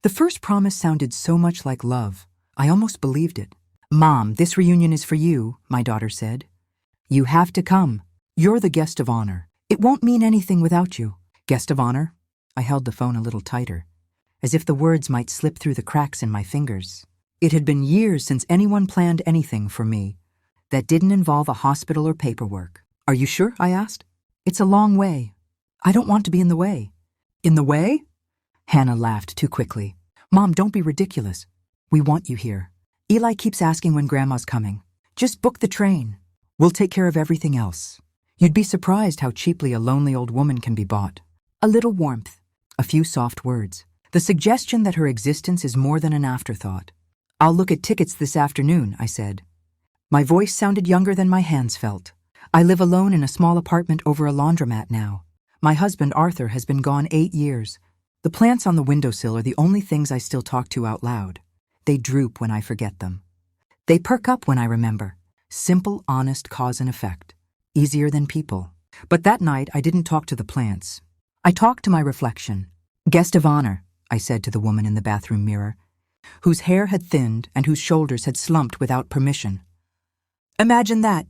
The first promise sounded so much like love, I almost believed it. "Mom, this reunion is for you," my daughter said. "You have to come. You're the guest of honor. It won't mean anything without you." Guest of honor? I held the phone a little tighter, as if the words might slip through the cracks in my fingers. It had been years since anyone planned anything for me that didn't involve a hospital or paperwork. "Are you sure?" I asked. "It's a long way. I don't want to be in the way." "In the way?" Hannah laughed too quickly. "Mom, don't be ridiculous. We want you here. Eli keeps asking when Grandma's coming. Just book the train. We'll take care of everything else." You'd be surprised how cheaply a lonely old woman can be bought. A little warmth, a few soft words, the suggestion that her existence is more than an afterthought. "I'll look at tickets this afternoon," I said. My voice sounded younger than my hands felt. "I live alone in a small apartment over a laundromat now. My husband, Arthur, has been gone 8 years. The plants on the windowsill are the only things I still talk to out loud. They droop when I forget them. They perk up when I remember. Simple, honest cause and effect. Easier than people." But that night, I didn't talk to the plants. I talked to my reflection. "Guest of honor," I said to the woman in the bathroom mirror, whose hair had thinned and whose shoulders had slumped without permission. Imagine that.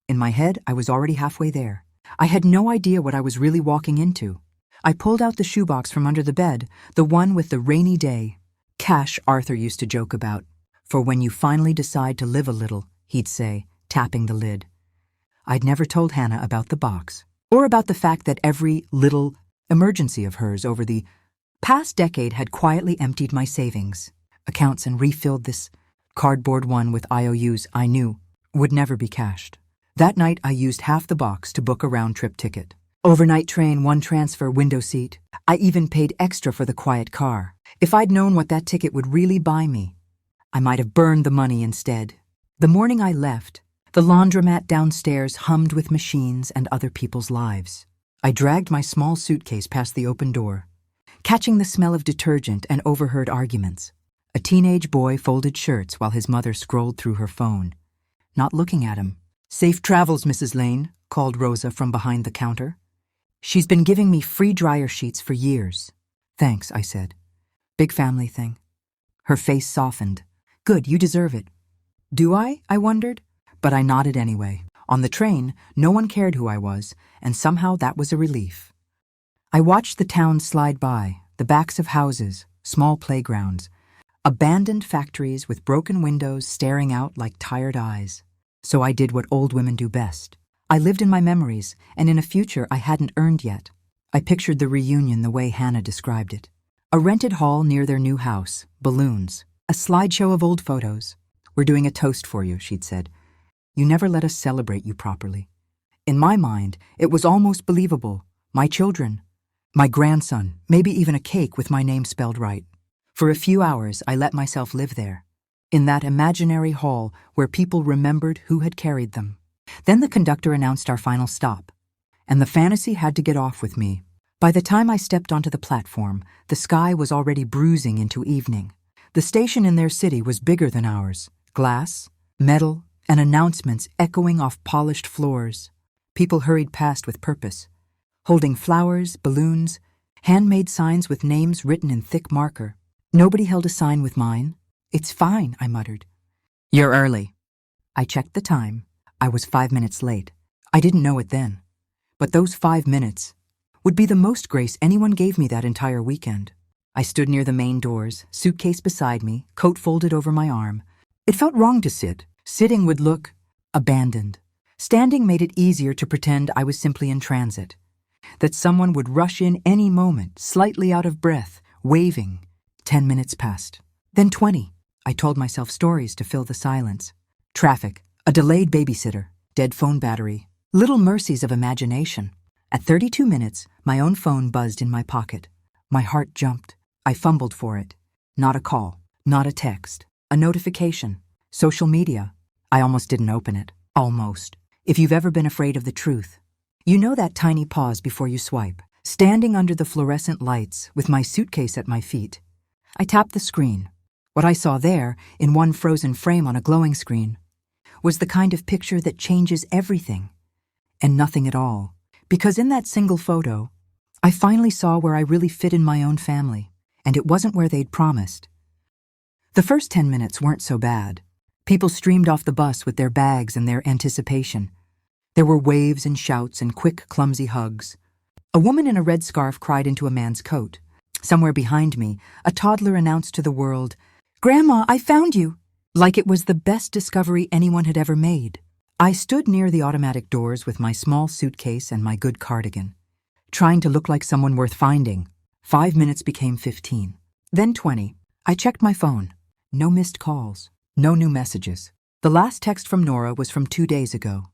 In my head, I was already halfway there. I had no idea what I was really walking into. I pulled out the shoebox from under the bed, the one with the rainy day. Cash, Arthur used to joke about. "For when you finally decide to live a little," he'd say, tapping the lid. I'd never told Hannah about the box, or about the fact that every little emergency of hers over the past decade had quietly emptied my savings accounts and refilled this cardboard one with IOUs I knew would never be cashed. That night, I used half the box to book a round-trip ticket. Overnight train, 1 transfer, window seat. I even paid extra for the quiet car. If I'd known what that ticket would really buy me, I might have burned the money instead. The morning I left, the laundromat downstairs hummed with machines and other people's lives. I dragged my small suitcase past the open door, catching the smell of detergent and overheard arguments. A teenage boy folded shirts while his mother scrolled through her phone, not looking at him. "Safe travels, Mrs. Lane," called Rosa from behind the counter. "She's been giving me free dryer sheets for years." "Thanks," I said. "Big family thing." Her face softened. "Good, you deserve it." "Do I?" I wondered. But I nodded anyway. On the train, no one cared who I was, and somehow that was a relief. I watched the town slide by, the backs of houses, small playgrounds, abandoned factories with broken windows staring out like tired eyes. So I did what old women do best. I lived in my memories, and in a future I hadn't earned yet. I pictured the reunion the way Hannah described it. A rented hall near their new house, balloons, a slideshow of old photos. "We're doing a toast for you," she'd said. "You never let us celebrate you properly." In my mind, it was almost believable. My children, my grandson, maybe even a cake with my name spelled right. For a few hours, I let myself live there, in that imaginary hall where people remembered who had carried them. Then the conductor announced our final stop, and the fantasy had to get off with me. By the time I stepped onto the platform, the sky was already bruising into evening. The station in their city was bigger than ours. Glass, metal, and announcements echoing off polished floors. People hurried past with purpose, holding flowers, balloons, handmade signs with names written in thick marker. Nobody held a sign with mine. "It's fine," I muttered. "You're early." I checked the time. I was 5 minutes late. I didn't know it then. But those 5 minutes would be the most grace anyone gave me that entire weekend. I stood near the main doors, suitcase beside me, coat folded over my arm. It felt wrong to sit. Sitting would look abandoned. Standing made it easier to pretend I was simply in transit, that someone would rush in any moment, slightly out of breath, waving. 10 minutes passed. Then 20. I told myself stories to fill the silence. Traffic, a delayed babysitter, dead phone battery, little mercies of imagination. At 32 minutes, my own phone buzzed in my pocket. My heart jumped. I fumbled for it. Not a call, not a text, a notification, social media. I almost didn't open it. Almost. If you've ever been afraid of the truth, you know that tiny pause before you swipe. Standing under the fluorescent lights with my suitcase at my feet, I tapped the screen. What I saw there, in one frozen frame on a glowing screen, was the kind of picture that changes everything and nothing at all. Because in that single photo, I finally saw where I really fit in my own family. and it wasn't where they'd promised. The first 10 minutes weren't so bad. People streamed off the bus with their bags and their anticipation. There were waves and shouts and quick, clumsy hugs. A woman in a red scarf cried into a man's coat. Somewhere behind me, a toddler announced to the world, "Grandma, I found you!" Like it was the best discovery anyone had ever made. I stood near the automatic doors with my small suitcase and my good cardigan, trying to look like someone worth finding. 5 minutes became 15, then 20. I checked my phone. No missed calls, no new messages. The last text from Nora was from 2 days ago.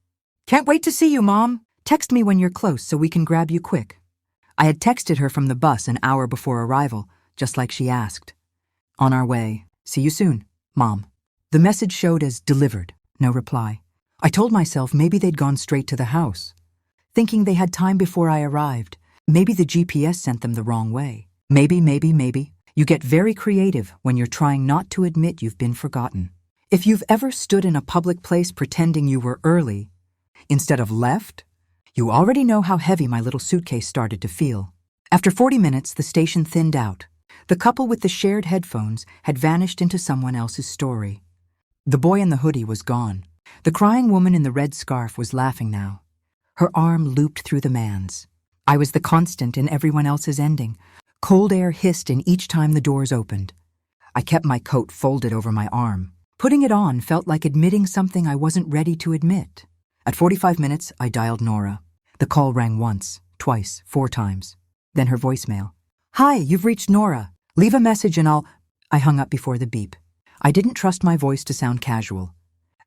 "Can't wait to see you, Mom. Text me when you're close so we can grab you quick." I had texted her from the bus an hour before arrival, just like she asked. "On our way. See you soon, Mom." The message showed as delivered, no reply. I told myself maybe they'd gone straight to the house, thinking they had time before I arrived. Maybe the GPS sent them the wrong way. Maybe. You get very creative when you're trying not to admit you've been forgotten. If you've ever stood in a public place pretending you were early, instead of left, you already know how heavy my little suitcase started to feel. After 40 minutes, the station thinned out. The couple with the shared headphones had vanished into someone else's story. The boy in the hoodie was gone. The crying woman in the red scarf was laughing now. Her arm looped through the man's. I was the constant in everyone else's ending. Cold air hissed in each time the doors opened. I kept my coat folded over my arm. Putting it on felt like admitting something I wasn't ready to admit. At 45 minutes, I dialed Nora. The call rang once, twice, 4 times. Then her voicemail. "Hi, you've reached Nora. Leave a message and I'll..." I hung up before the beep. I didn't trust my voice to sound casual.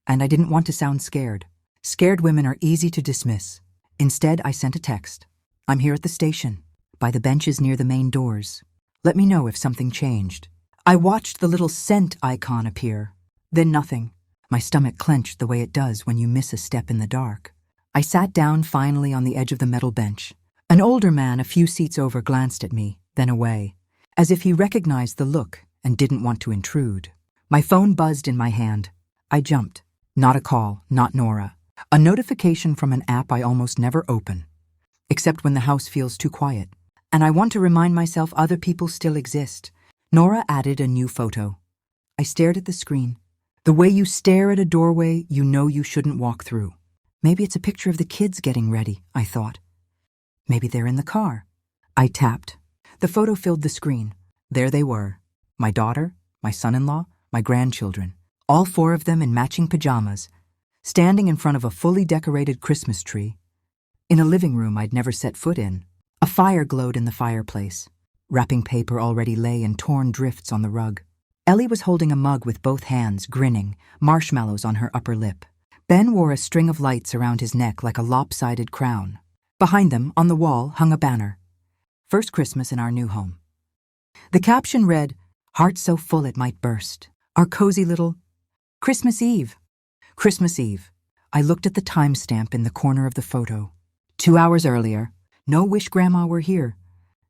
And I didn't want to sound scared. Scared women are easy to dismiss. Instead, I sent a text. "I'm here at the station, by the benches near the main doors. Let me know if something changed." I watched the little sent icon appear. Then nothing. My stomach clenched the way it does when you miss a step in the dark. I sat down finally on the edge of the metal bench. An older man a few seats over glanced at me, then away, as if he recognized the look and didn't want to intrude. My phone buzzed in my hand. I jumped. Not a call, not Nora. A notification from an app I almost never open, except when the house feels too quiet. And I want to remind myself other people still exist. Nora added a new photo. I stared at the screen. The way you stare at a doorway you know you shouldn't walk through. Maybe it's a picture of the kids getting ready, I thought. Maybe they're in the car. I tapped. The photo filled the screen. There they were. My daughter, my son-in-law, my grandchildren. All 4 of them in matching pajamas, standing in front of a fully decorated Christmas tree. In a living room I'd never set foot in. A fire glowed in the fireplace. Wrapping paper already lay in torn drifts on the rug. Ellie was holding a mug with both hands, grinning, marshmallows on her upper lip. Ben wore a string of lights around his neck like a lopsided crown. Behind them, on the wall, hung a banner. "First Christmas in our new home." The caption read, "Heart so full it might burst. Our cozy little Christmas Eve." Christmas Eve. I looked at the timestamp in the corner of the photo. 2 hours earlier. No wish Grandma were here.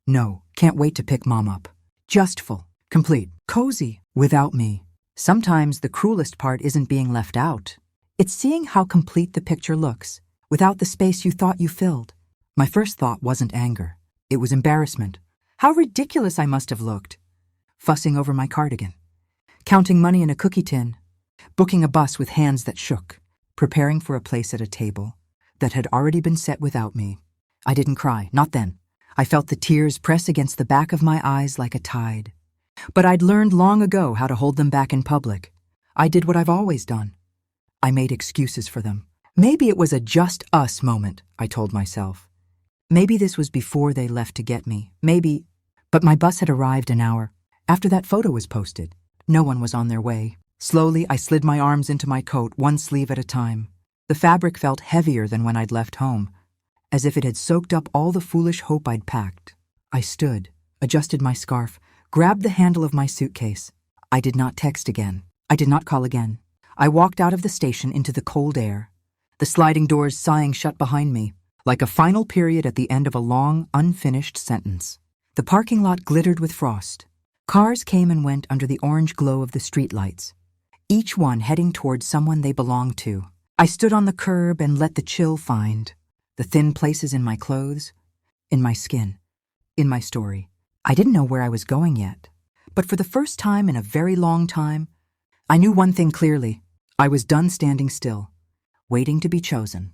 No, can't wait to pick Mom up. Just full. Complete. Cozy. Without me. Sometimes the cruelest part isn't being left out. It's seeing how complete the picture looks, without the space you thought you filled. My first thought wasn't anger. It was embarrassment. How ridiculous I must have looked. Fussing over my cardigan. Counting money in a cookie tin. Booking a bus with hands that shook. Preparing for a place at a table that had already been set without me. I didn't cry, not then. I felt the tears press against the back of my eyes like a tide. But I'd learned long ago how to hold them back in public. I did what I've always done. I made excuses for them. Maybe it was a just us moment, I told myself. Maybe this was before they left to get me. Maybe. But my bus had arrived an hour after that photo was posted. No one was on their way. Slowly, I slid my arms into my coat, one sleeve at a time. The fabric felt heavier than when I'd left home, as if it had soaked up all the foolish hope I'd packed. I stood, adjusted my scarf, grabbed the handle of my suitcase. I did not text again. I did not call again. I walked out of the station into the cold air, the sliding doors sighing shut behind me, like a final period at the end of a long, unfinished sentence. The parking lot glittered with frost. Cars came and went under the orange glow of the streetlights, each one heading towards someone they belonged to. I stood on the curb and let the chill find the thin places in my clothes, in my skin, in my story. I didn't know where I was going yet, but for the first time in a very long time, I knew one thing clearly. I was done standing still, waiting to be chosen.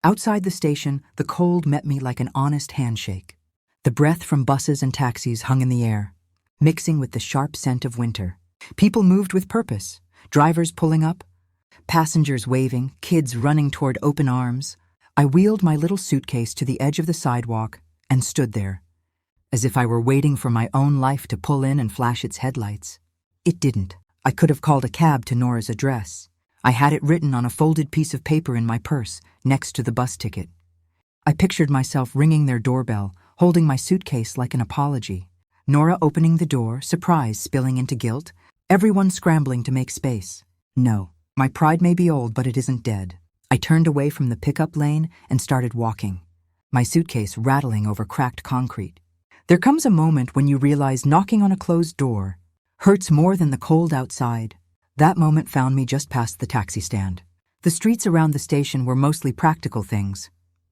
Outside the station, the cold met me like an honest handshake. The breath from buses and taxis hung in the air, mixing with the sharp scent of winter. People moved with purpose, drivers pulling up, passengers waving, kids running toward open arms. I wheeled my little suitcase to the edge of the sidewalk and stood there, as if I were waiting for my own life to pull in and flash its headlights. It didn't. I could have called a cab to Nora's address. I had it written on a folded piece of paper in my purse, next to the bus ticket. I pictured myself ringing their doorbell, holding my suitcase like an apology. Nora opening the door, surprise spilling into guilt, everyone scrambling to make space. No, my pride may be old, but it isn't dead. I turned away from the pickup lane and started walking, my suitcase rattling over cracked concrete. There comes a moment when you realize knocking on a closed door hurts more than the cold outside. That moment found me just past the taxi stand. The streets around the station were mostly practical things.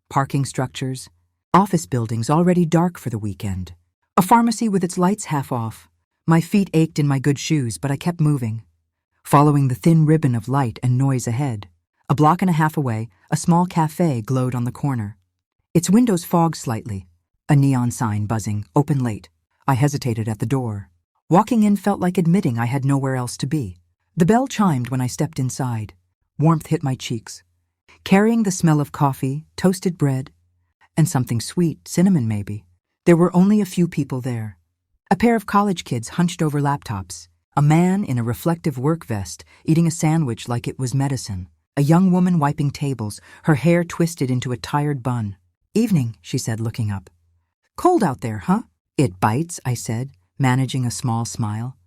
Parking structures, office buildings already dark for the weekend, a pharmacy with its lights half off. My feet ached in my good shoes, but I kept moving, following the thin ribbon of light and noise ahead. A block and a half away, a small cafe glowed on the corner. Its windows fogged slightly, a neon sign buzzing, open late. I hesitated at the door. Walking in felt like admitting I had nowhere else to be. The bell chimed when I stepped inside. Warmth hit my cheeks, carrying the smell of coffee, toasted bread, and something sweet, cinnamon maybe. There were only a few people there. A pair of college kids hunched over laptops. A man in a reflective work vest eating a sandwich like it was medicine. A young woman wiping tables, her hair twisted into a tired bun. "Evening," she said, looking up. "Cold out there, huh?" "It bites," I said, managing a small smile.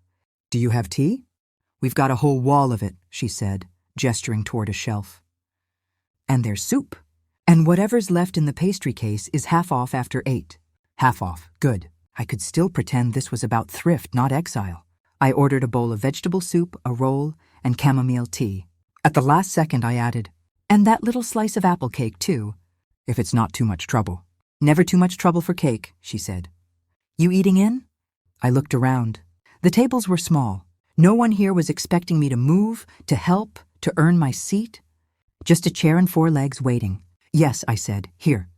"Do you have tea?" "We've got a whole wall of it," she said, gesturing toward a shelf. "And there's soup. And whatever's left in the pastry case is half off after 8. Half off. Good. I could still pretend this was about thrift, not exile. I ordered a bowl of vegetable soup, a roll, and chamomile tea. At the last second, I added, "And that little slice of apple cake, too, if it's not too much trouble." "Never too much trouble for cake," she said. "You eating in?" I looked around. The tables were small. No one here was expecting me to move, to help, to earn my seat. Just a chair and 4 legs waiting. "Yes," I said. "Here."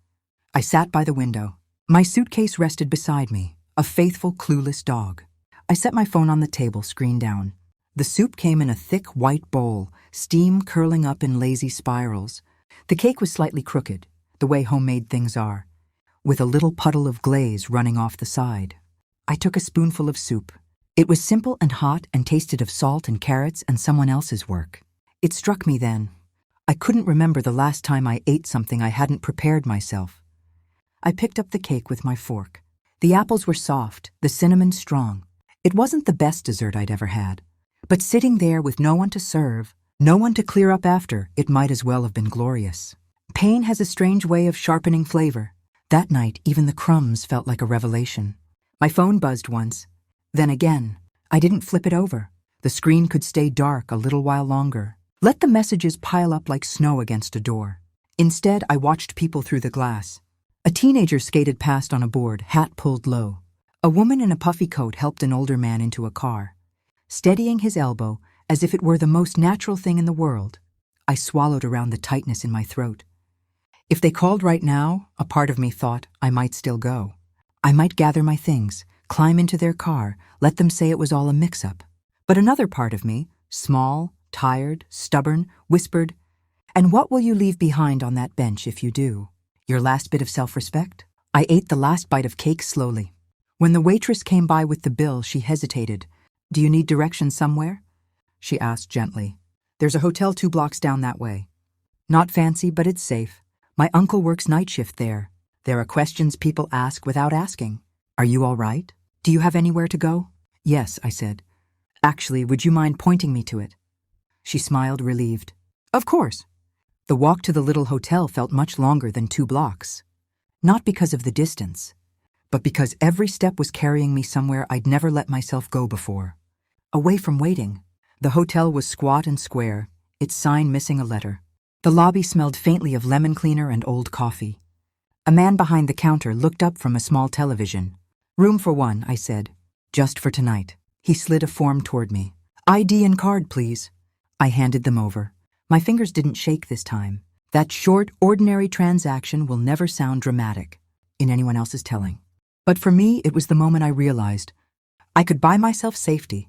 I sat by the window. My suitcase rested beside me, a faithful, clueless dog. I set my phone on the table, screen down. The soup came in a thick white bowl, steam curling up in lazy spirals. The cake was slightly crooked, the way homemade things are, with a little puddle of glaze running off the side. I took a spoonful of soup. It was simple and hot and tasted of salt and carrots and someone else's work. It struck me then. I couldn't remember the last time I ate something I hadn't prepared myself. I picked up the cake with my fork. The apples were soft, the cinnamon strong. It wasn't the best dessert I'd ever had. But sitting there with no one to serve, no one to clear up after, it might as well have been glorious. Pain has a strange way of sharpening flavor. That night, even the crumbs felt like a revelation. My phone buzzed once. Then again. I didn't flip it over. The screen could stay dark a little while longer. Let the messages pile up like snow against a door. Instead, I watched people through the glass. A teenager skated past on a board, hat pulled low. A woman in a puffy coat helped an older man into a car, steadying his elbow as if it were the most natural thing in the world. I swallowed around the tightness in my throat. If they called right now, a part of me thought I might still go. I might gather my things, climb into their car, let them say it was all a mix-up. But another part of me, small, tired, stubborn, whispered, "And what will you leave behind on that bench if you do? Your last bit of self-respect?" I ate the last bite of cake slowly. When the waitress came by with the bill, she hesitated. "Do you need directions somewhere?" she asked gently. "There's a hotel 2 blocks down that way. Not fancy, but it's safe. My uncle works night shift there. There are questions people ask without asking. Are you all right? Do you have anywhere to go?" "Yes," I said. "Actually, would you mind pointing me to it?" She smiled, relieved. "Of course." The walk to the little hotel felt much longer than 2 blocks. Not because of the distance, but because every step was carrying me somewhere I'd never let myself go before. Away from waiting. The hotel was squat and square, its sign missing a letter. The lobby smelled faintly of lemon cleaner and old coffee. A man behind the counter looked up from a small television. Room for one, I said. Just for tonight. He slid a form toward me. ID and card, please. I handed them over. My fingers didn't shake this time. That short, ordinary transaction will never sound dramatic in anyone else's telling. But for me, it was the moment I realized I could buy myself safety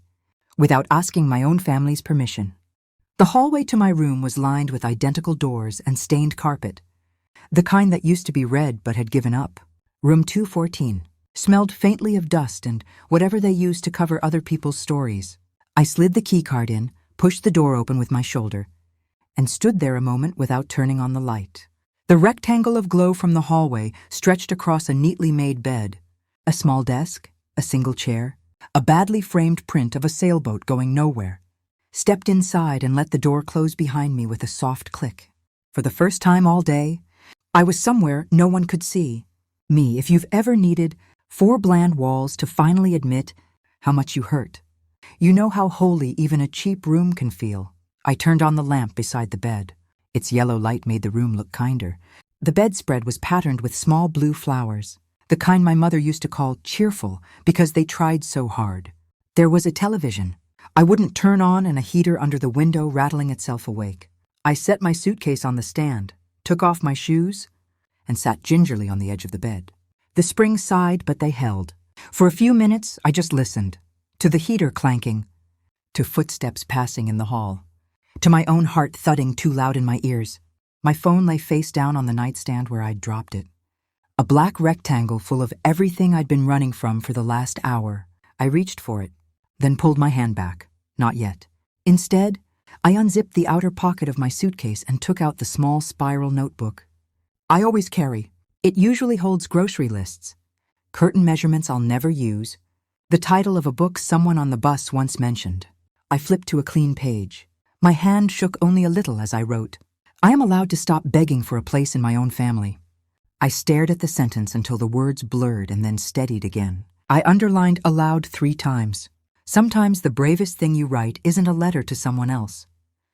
without asking my own family's permission. The hallway to my room was lined with identical doors and stained carpet, the kind that used to be red but had given up. Room 214 smelled faintly of dust and whatever they used to cover other people's stories. I slid the keycard in, pushed the door open with my shoulder, and stood there a moment without turning on the light. The rectangle of glow from the hallway stretched across a neatly made bed, a small desk, a single chair, a badly framed print of a sailboat going nowhere. Stepped inside and let the door close behind me with a soft click. For the first time all day, I was somewhere no one could see. Me, if you've ever needed 4 bland walls to finally admit how much you hurt. You know how holy even a cheap room can feel. I turned on the lamp beside the bed. Its yellow light made the room look kinder. The bedspread was patterned with small blue flowers, the kind my mother used to call cheerful because they tried so hard. There was a television I wouldn't turn on and a heater under the window rattling itself awake. I set my suitcase on the stand, took off my shoes, and sat gingerly on the edge of the bed. The springs sighed, but they held. For a few minutes, I just listened, to the heater clanking, to footsteps passing in the hall, to my own heart thudding too loud in my ears. My phone lay face down on the nightstand where I'd dropped it. A black rectangle full of everything I'd been running from for the last hour. I reached for it, then pulled my hand back. Not yet. Instead, I unzipped the outer pocket of my suitcase and took out the small spiral notebook I always carry. It usually holds grocery lists, curtain measurements I'll never use, the title of a book someone on the bus once mentioned. I flipped to a clean page. My hand shook only a little as I wrote. I am allowed to stop begging for a place in my own family. I stared at the sentence until the words blurred and then steadied again. I underlined aloud 3 times. Sometimes the bravest thing you write isn't a letter to someone else.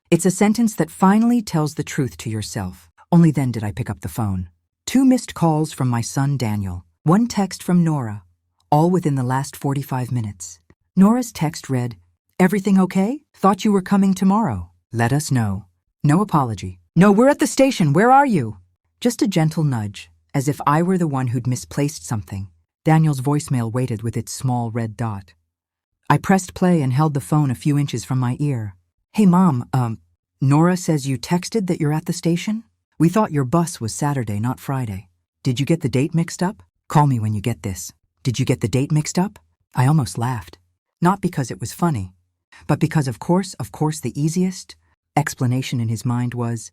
It's a sentence that finally tells the truth to yourself. Only then did I pick up the phone. 2 missed calls from my son Daniel. 1 text from Nora, all within the last 45 minutes. Nora's text read, "Everything okay? Thought you were coming tomorrow. Let us know." No apology. "No, we're at the station. Where are you?" Just a gentle nudge, as if I were the one who'd misplaced something. Daniel's voicemail waited with its small red dot. I pressed play and held the phone a few inches from my ear. "Hey, Mom, Nora says you texted that you're at the station? We thought your bus was Saturday, not Friday. Did you get the date mixed up? Call me when you get this. Did you get the date mixed up?" I almost laughed. Not because it was funny, but because of course, the easiest explanation in his mind was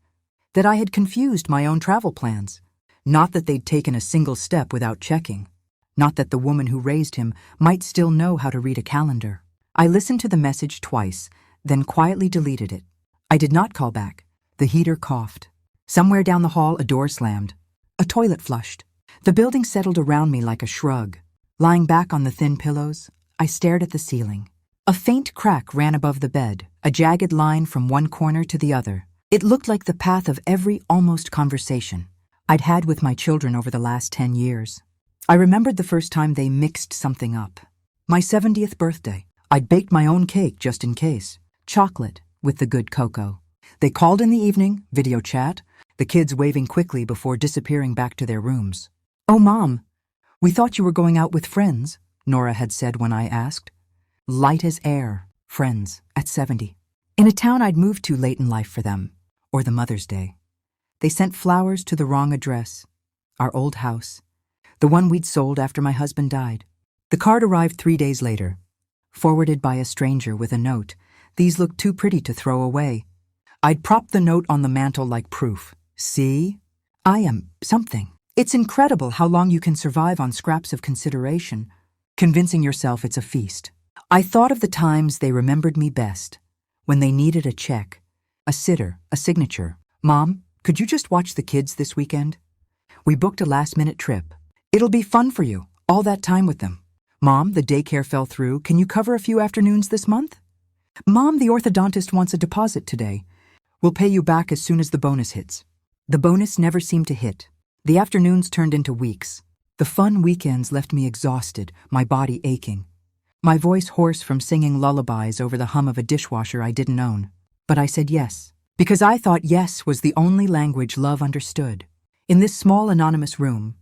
that I had confused my own travel plans. Not that they'd taken a single step without checking. Not that the woman who raised him might still know how to read a calendar. I listened to the message twice, then quietly deleted it. I did not call back. The heater coughed. Somewhere down the hall, a door slammed. A toilet flushed. The building settled around me like a shrug. Lying back on the thin pillows, I stared at the ceiling. A faint crack ran above the bed, a jagged line from one corner to the other. It looked like the path of every almost conversation I'd had with my children over the last 10 years. I remembered the first time they mixed something up. My 70th birthday. I'd baked my own cake just in case. Chocolate with the good cocoa. They called in the evening, video chat, the kids waving quickly before disappearing back to their rooms. "Oh, Mom, we thought you were going out with friends," Nora had said when I asked. Light as air, friends, at 70. In a town I'd moved to late in life for them, or the Mother's Day. They sent flowers to the wrong address, our old house, the one we'd sold after my husband died. The card arrived 3 days later, forwarded by a stranger with a note. These looked too pretty to throw away. I'd propped the note on the mantel like proof. "See? I am something." It's incredible how long you can survive on scraps of consideration, convincing yourself it's a feast. I thought of the times they remembered me best, when they needed a check, a sitter, a signature. "Mom, could you just watch the kids this weekend? We booked a last-minute trip. It'll be fun for you, all that time with them. Mom, the daycare fell through. Can you cover a few afternoons this month? Mom, the orthodontist wants a deposit today. We'll pay you back as soon as the bonus hits." The bonus never seemed to hit. The afternoons turned into weeks. The fun weekends left me exhausted, my body aching. My voice hoarse from singing lullabies over the hum of a dishwasher I didn't own. But I said yes, because I thought yes was the only language love understood. In this small anonymous room,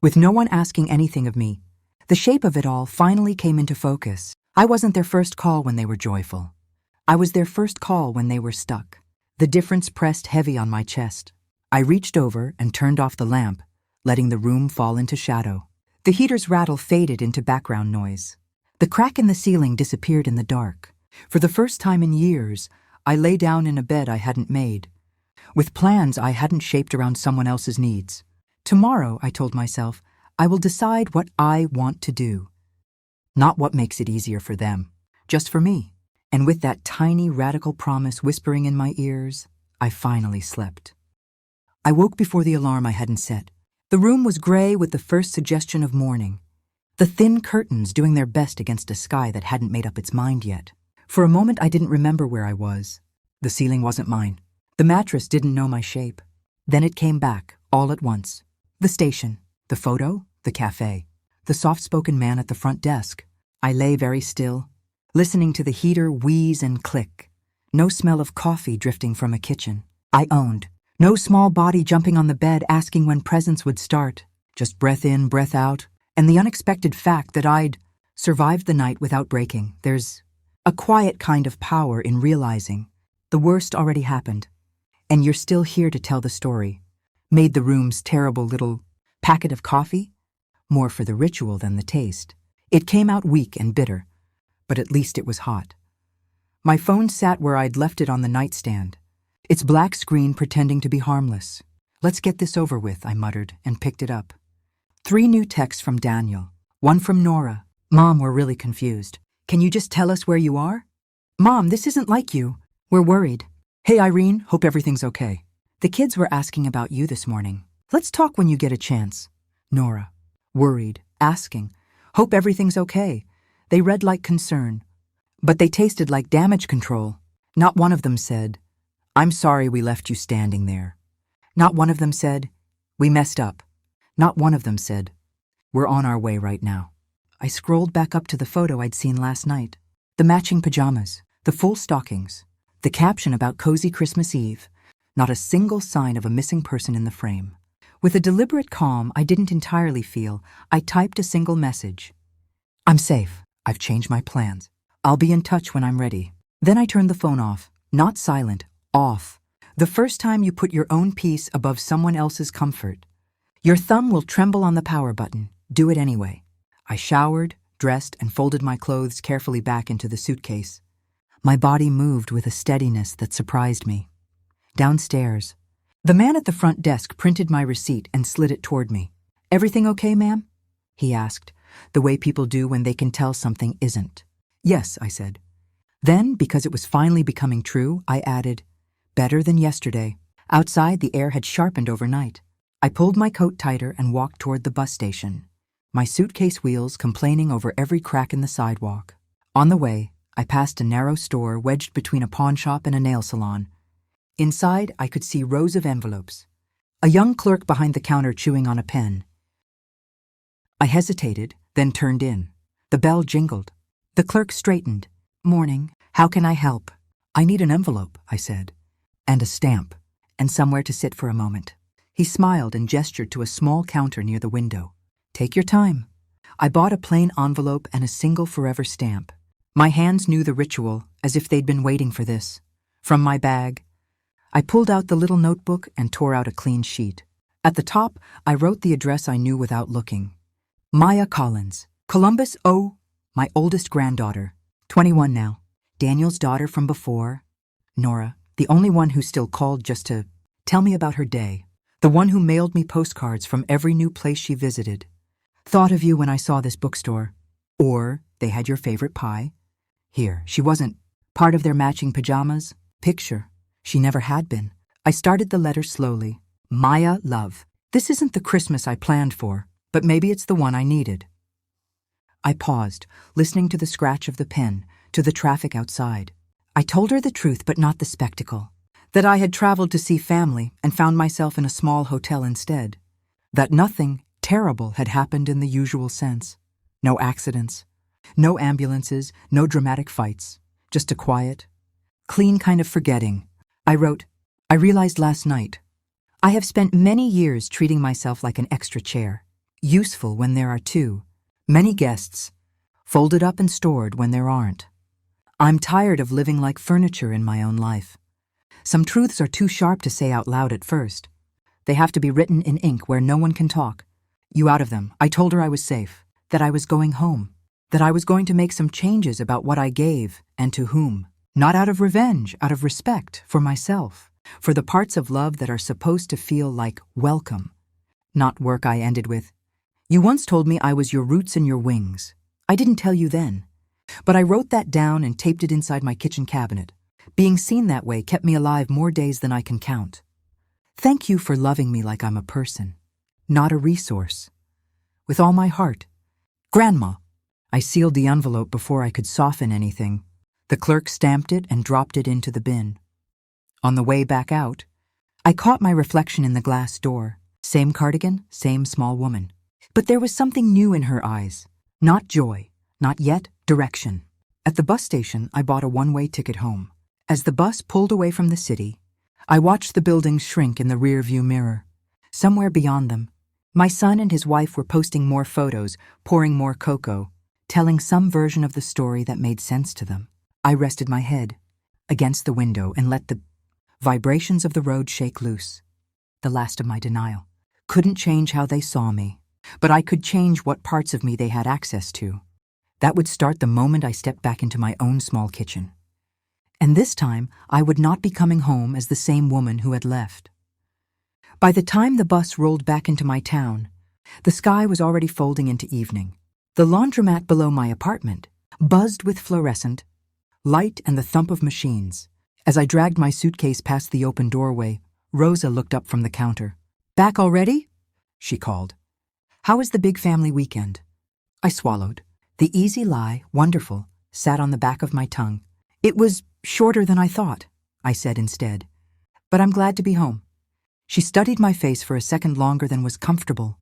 with no one asking anything of me, the shape of it all finally came into focus. I wasn't their first call when they were joyful. I was their first call when they were stuck. The difference pressed heavy on my chest. I reached over and turned off the lamp, letting the room fall into shadow. The heater's rattle faded into background noise. The crack in the ceiling disappeared in the dark. For the first time in years, I lay down in a bed I hadn't made, with plans I hadn't shaped around someone else's needs. Tomorrow, I told myself, I will decide what I want to do. Not what makes it easier for them, just for me. And with that tiny radical promise whispering in my ears, I finally slept. I woke before the alarm I hadn't set. The room was gray with the first suggestion of morning, the thin curtains doing their best against a sky that hadn't made up its mind yet. For a moment I didn't remember where I was. The ceiling wasn't mine. The mattress didn't know my shape. Then it came back, all at once. The station, the photo, the cafe, the soft-spoken man at the front desk. I lay very still, listening to the heater wheeze and click. No smell of coffee drifting from a kitchen. I owned. No small body jumping on the bed asking when presents would start. Just breath in, breath out, and the unexpected fact that I'd survived the night without breaking. There's a quiet kind of power in realizing the worst already happened, and you're still here to tell the story. Made the room's terrible little packet of coffee more for the ritual than the taste. It came out weak and bitter, but at least it was hot. My phone sat where I'd left it on the nightstand, its black screen pretending to be harmless. Let's get this over with, I muttered and picked it up. 3 new texts from Daniel, 1 from Nora. Mom, we're really confused. Can you just tell us where you are? Mom, this isn't like you. We're worried. Hey Irene, hope everything's okay. The kids were asking about you this morning. Let's talk when you get a chance. Nora, worried, asking. Hope everything's okay. They read like concern, but they tasted like damage control. Not one of them said, I'm sorry we left you standing there. Not one of them said, we messed up. Not one of them said, we're on our way right now. I scrolled back up to the photo I'd seen last night. The matching pajamas, the full stockings, the caption about cozy Christmas Eve. Not a single sign of a missing person in the frame. With a deliberate calm I didn't entirely feel, I typed a single message. I'm safe. I've changed my plans. I'll be in touch when I'm ready. Then I turned the phone off. Not silent, off. The first time you put your own peace above someone else's comfort, your thumb will tremble on the power button. Do it anyway. I showered, dressed, and folded my clothes carefully back into the suitcase. My body moved with a steadiness that surprised me. Downstairs, the man at the front desk printed my receipt and slid it toward me. Everything okay, ma'am? He asked, the way people do when they can tell something isn't. Yes, I said. Then, because it was finally becoming true, I added, better than yesterday. Outside, the air had sharpened overnight. I pulled my coat tighter and walked toward the bus station, my suitcase wheels complaining over every crack in the sidewalk. On the way, I passed a narrow store wedged between a pawn shop and a nail salon. Inside, I could see rows of envelopes. A young clerk behind the counter chewing on a pen. I hesitated, then turned in. The bell jingled. The clerk straightened. Morning, how can I help? I need an envelope, I said. And a stamp, and somewhere to sit for a moment. He smiled and gestured to a small counter near the window. Take your time. I bought a plain envelope and a single forever stamp. My hands knew the ritual, as if they'd been waiting for this. From my bag, I pulled out the little notebook and tore out a clean sheet. At the top, I wrote the address I knew without looking. Maya Collins, Columbus, my oldest granddaughter, 21 now. Daniel's daughter from before. Nora, the only one who still called just to tell me about her day. The one who mailed me postcards from every new place she visited. Thought of you when I saw this bookstore. Or they had your favorite pie. Here, she wasn't part of their matching pajamas. Picture. She never had been. I started the letter slowly. Maya, love. This isn't the Christmas I planned for, but maybe it's the one I needed. I paused, listening to the scratch of the pen, to the traffic outside. I told her the truth, but not the spectacle. That I had traveled to see family and found myself in a small hotel instead. That nothing terrible had happened in the usual sense. No accidents, no ambulances, no dramatic fights, just a quiet, clean kind of forgetting. I wrote, I realized last night, I have spent many years treating myself like an extra chair, useful when there are two, many guests, folded up and stored when there aren't. I'm tired of living like furniture in my own life. Some truths are too sharp to say out loud at first. They have to be written in ink where no one can talk. You out of them. I told her I was safe, that I was going home, that I was going to make some changes about what I gave and to whom. Not out of revenge, out of respect for myself, for the parts of love that are supposed to feel like welcome. Not work. I ended with, you once told me I was your roots and your wings. I didn't tell you then. But I wrote that down and taped it inside my kitchen cabinet. Being seen that way kept me alive more days than I can count. Thank you for loving me like I'm a person, not a resource. With all my heart. Grandma. I sealed the envelope before I could soften anything. The clerk stamped it and dropped it into the bin. On the way back out, I caught my reflection in the glass door. Same cardigan, same small woman. But there was something new in her eyes. Not joy, not yet direction. At the bus station, I bought a one-way ticket home. As the bus pulled away from the city, I watched the buildings shrink in the rear-view mirror. Somewhere beyond them, my son and his wife were posting more photos, pouring more cocoa, telling some version of the story that made sense to them. I rested my head against the window and let the vibrations of the road shake loose. The last of my denial. Couldn't change how they saw me, but I could change what parts of me they had access to. That would start the moment I stepped back into my own small kitchen. And this time, I would not be coming home as the same woman who had left. By the time the bus rolled back into my town, the sky was already folding into evening. The laundromat below my apartment buzzed with fluorescent light and the thump of machines. As I dragged my suitcase past the open doorway, Rosa looked up from the counter. Back already? She called. How was the big family weekend? I swallowed. The easy lie, wonderful, sat on the back of my tongue. It was shorter than I thought, I said instead. But I'm glad to be home. She studied my face for a second longer than was comfortable,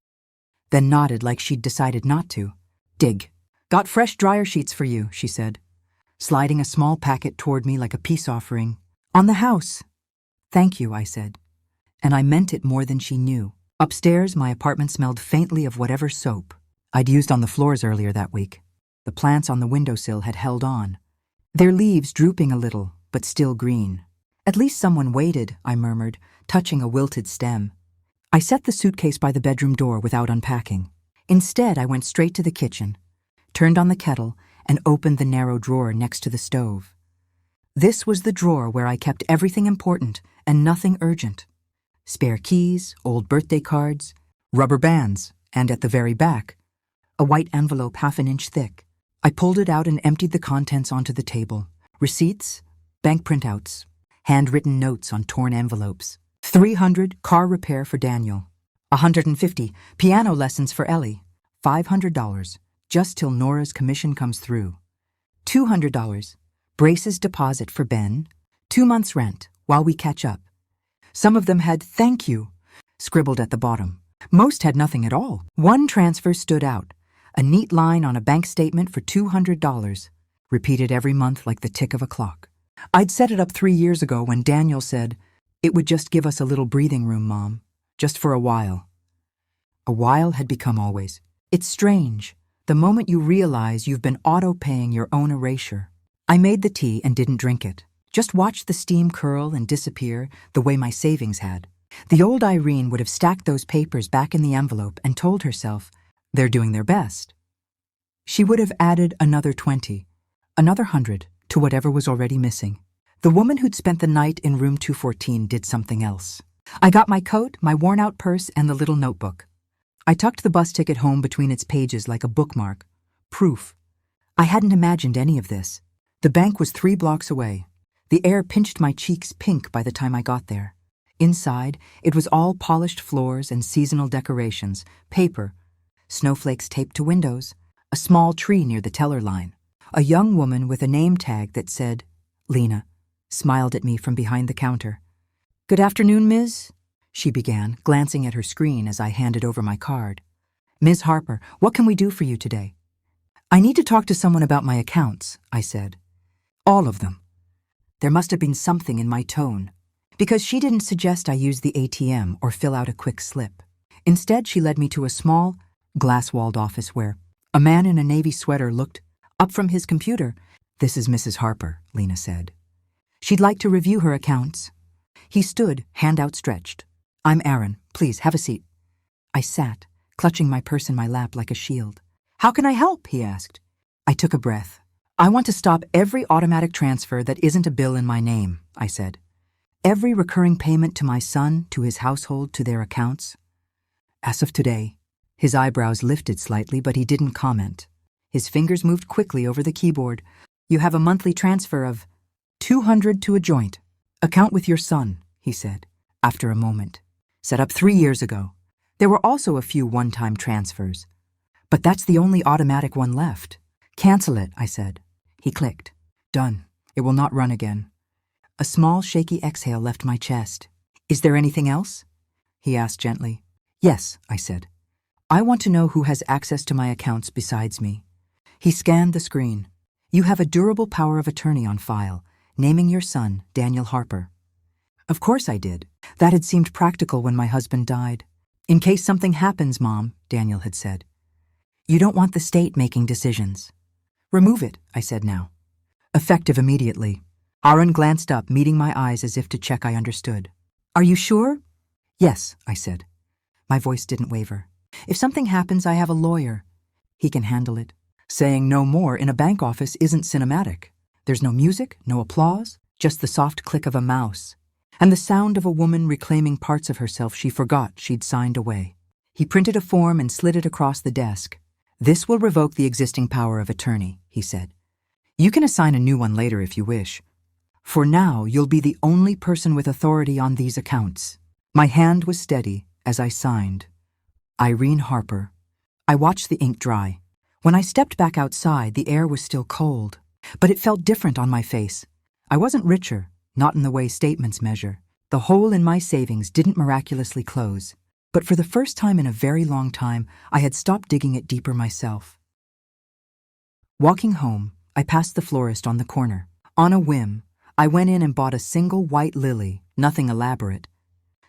then nodded like she'd decided not to. Dig. Got fresh dryer sheets for you, she said, sliding a small packet toward me like a peace offering. On the house. Thank you, I said. And I meant it more than she knew. Upstairs, my apartment smelled faintly of whatever soap I'd used on the floors earlier that week. The plants on the windowsill had held on, their leaves drooping a little, but still green. At least someone waited, I murmured, touching a wilted stem. I set the suitcase by the bedroom door without unpacking. Instead, I went straight to the kitchen, turned on the kettle, and opened the narrow drawer next to the stove. This was the drawer where I kept everything important and nothing urgent. Spare keys, old birthday cards, rubber bands, and at the very back, a white envelope 1/2 inch thick. I pulled it out and emptied the contents onto the table. Receipts, bank printouts, handwritten notes on torn envelopes. 300 car repair for Daniel. 150 piano lessons for Ellie. $500 just till Nora's commission comes through. $200 braces deposit for Ben. 2 months rent while we catch up. Some of them had thank you scribbled at the bottom. Most had nothing at all. One transfer stood out. A neat line on a bank statement for $200, repeated every month like the tick of a clock. I'd set it up 3 years ago when Daniel said, it would just give us a little breathing room, Mom, just for a while. A while had become always. It's strange, the moment you realize you've been auto-paying your own erasure. I made the tea and didn't drink it. Just watched the steam curl and disappear the way my savings had. The old Irene would have stacked those papers back in the envelope and told herself, they're doing their best. She would have added another 20, another 100 to whatever was already missing. The woman who'd spent the night in room 214 did something else. I got my coat, my worn-out purse, and the little notebook. I tucked the bus ticket home between its pages like a bookmark. Proof. I hadn't imagined any of this. The bank was 3 blocks away. The air pinched my cheeks pink by the time I got there. Inside, it was all polished floors and seasonal decorations, paper, snowflakes taped to windows, a small tree near the teller line. A young woman with a name tag that said, Lena, smiled at me from behind the counter. Good afternoon, Ms., she began, glancing at her screen as I handed over my card. Ms. Harper, what can we do for you today? I need to talk to someone about my accounts, I said. All of them. There must have been something in my tone, because she didn't suggest I use the ATM or fill out a quick slip. Instead, she led me to a small, glass-walled office where a man in a navy sweater looked up from his computer. This is Mrs. Harper, Lena said. She'd like to review her accounts. He stood, hand outstretched. I'm Aaron. Please, have a seat. I sat, clutching my purse in my lap like a shield. How can I help? He asked. I took a breath. I want to stop every automatic transfer that isn't a bill in my name, I said. Every recurring payment to my son, to his household, to their accounts. As of today, his eyebrows lifted slightly, but he didn't comment. His fingers moved quickly over the keyboard. You have a monthly transfer of $200 to a joint account with your son, he said, after a moment. Set up 3 years ago. There were also a few one-time transfers. But that's the only automatic one left. Cancel it, I said. He clicked. Done. It will not run again. A small, shaky exhale left my chest. Is there anything else? He asked gently. Yes, I said. I want to know who has access to my accounts besides me. He scanned the screen. You have a durable power of attorney on file, naming your son, Daniel Harper. Of course I did. That had seemed practical when my husband died. In case something happens, Mom, Daniel had said. You don't want the state making decisions. Remove it, I said now. Effective immediately. Aaron glanced up, meeting my eyes as if to check I understood. Are you sure? Yes, I said. My voice didn't waver. If something happens, I have a lawyer. He can handle it. Saying no more in a bank office isn't cinematic. There's no music, no applause, just the soft click of a mouse, and the sound of a woman reclaiming parts of herself she forgot she'd signed away. He printed a form and slid it across the desk. This will revoke the existing power of attorney, he said. You can assign a new one later if you wish. For now, you'll be the only person with authority on these accounts. My hand was steady as I signed. Irene Harper. I watched the ink dry. When I stepped back outside, the air was still cold, but it felt different on my face. I wasn't richer, not in the way statements measure. The hole in my savings didn't miraculously close. But for the first time in a very long time, I had stopped digging it deeper myself. Walking home, I passed the florist on the corner. On a whim, I went in and bought a single white lily, nothing elaborate.